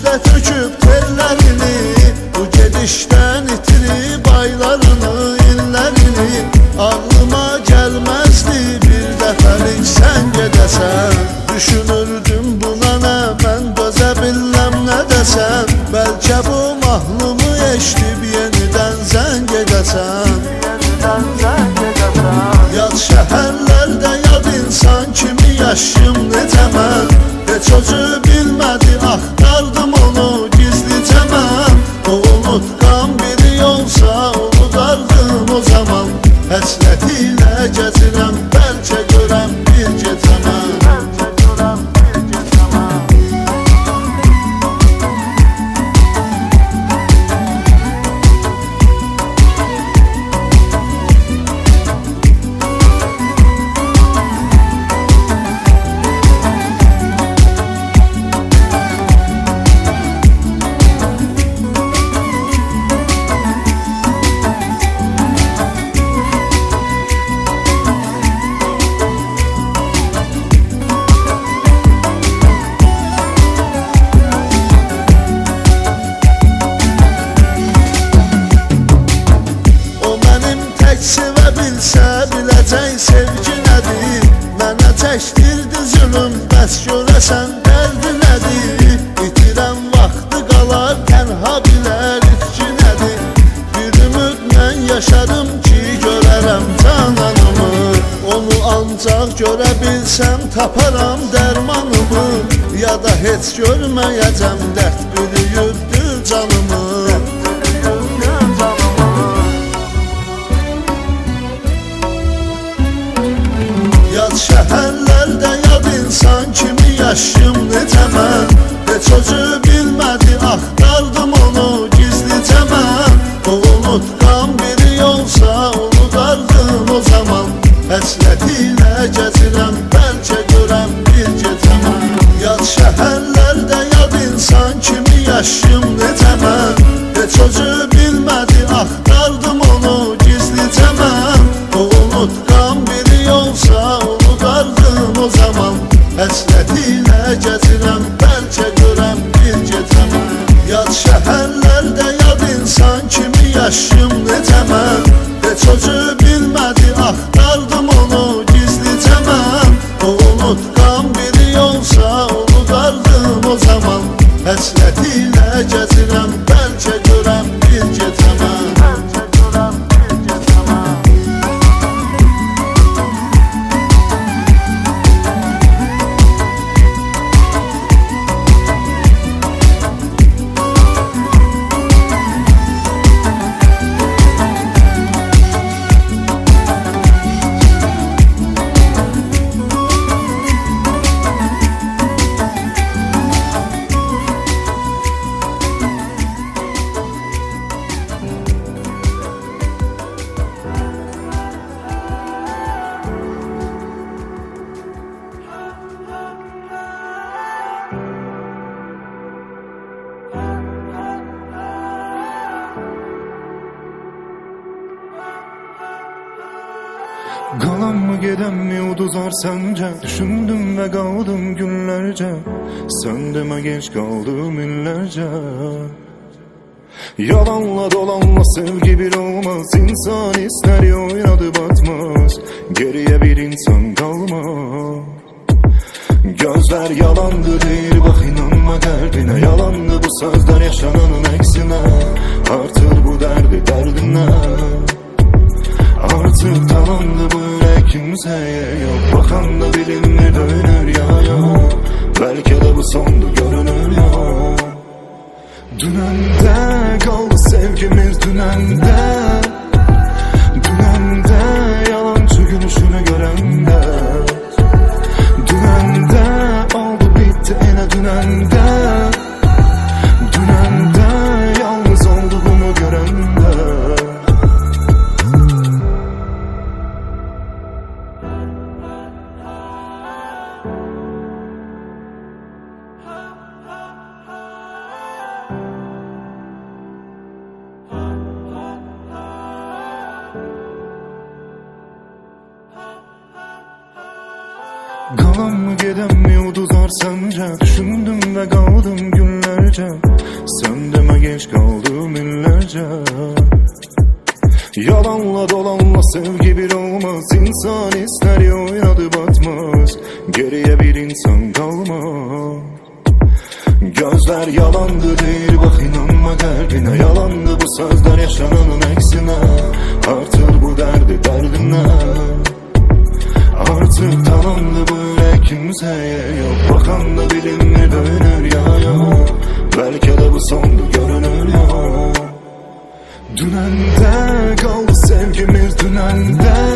üstə töküb tellərini, bu gedişdən itirib aylarını, illərini. Ağlıma gəlməzdi bir dəfəlik sən gedəsən. Düşünürdüm buna nə, mən dözə bilməm nə desəm. Bəlkə bu mahnımı eşidib yenidən zəng edəsən. Yad şəhərlərdə yad insan kimi yaşım necə mən. Heç özü bilmədi, axtardım onu gizlicə mən. O unutqan biri olsa unudardım o zaman. Həsrətilə gəzirəm, bəlkə görəm bir gecə mən. Sevə bilsə biləcək sevgi nədir. Mənə çəkdirdi zülüm, bəs görəsən dərdi nədir. İtirəm vaxtı qalar, tənha bilər itki nədir. Bir ümid mən yaşadım ki görərəm cananımı. Onu ancaq görə bilsəm taparam dərmanımı. Ya da heç görməyəcəm, dərd bürüyübdür canımı. Yad şəhərlərdə yad insan kimi yaşım necə mən. Heç özü bilmədi, axtardım onu gizlicə mən. O unutqan biri olsa unudardım o zaman. Həsrətilə gəzirəm, bəlkə görəm bir gecə mən. Yad şəhərlərdə yad insan kimi yaşım necə mən. Heç özü bilmədi, axtardım onu gizlicə mən. O unutqan biri olsa unudardım o zaman. Həsrətilə gəzirəm, bəlkə görəm bir gecə mən. Yad şəhərlərdə yad insan kimi yaşım necə mən. Heç özü bilmədi, axtardım onu gizlicə mən. O unutqan biri olsa unudardım o zaman. Həsrətilə gəzirəm, bəlkə görəm bir gecə mən. Qalan mı gedən mi uduzar səncə? Düşündüm və qaldım günlərcə. Sən demə geç qaldım illərcə. Yalanla dolanla sevgi bir olmaz. İnsan istəri oynadı batmaz. Geriyə bir insan qalmaz. Gözler yalandı deyir, bak inanma derdine. Yalandı bu sözler yaşananın eksine. Artır bu derdi derdine. Artık tamamdı bu yürek kimseye yok. Bakan da bilinir dönür ya yok. Belki de bu sondu görünür ya. Dünende kaldı sevgimiz dünende. Dünende yalancı gülüşünü görende. Dünende oldu bitti yine dünende. Dünende yalnız olduğumu görende. Kalan mı geden mi uduzar sence? Düşündüm ve kaldım günlerce. Sen deme geç kaldım illerce. Yalanla dolanla sevgi bir olmaz. İnsan ister ya oynadı batmaz. Geriye bir insan kalmaz. Gözler yalandı değil bak inanma kalbine. Yalandı bu sözler yaşananın eksine. Artık bu derdi derdine. Artık tamamdı böyle kimseye yok. Bakan da bilinir dönür ya yok. Belki de bu sondu görünür ya. Dünende kaldı sevgimiz dünende.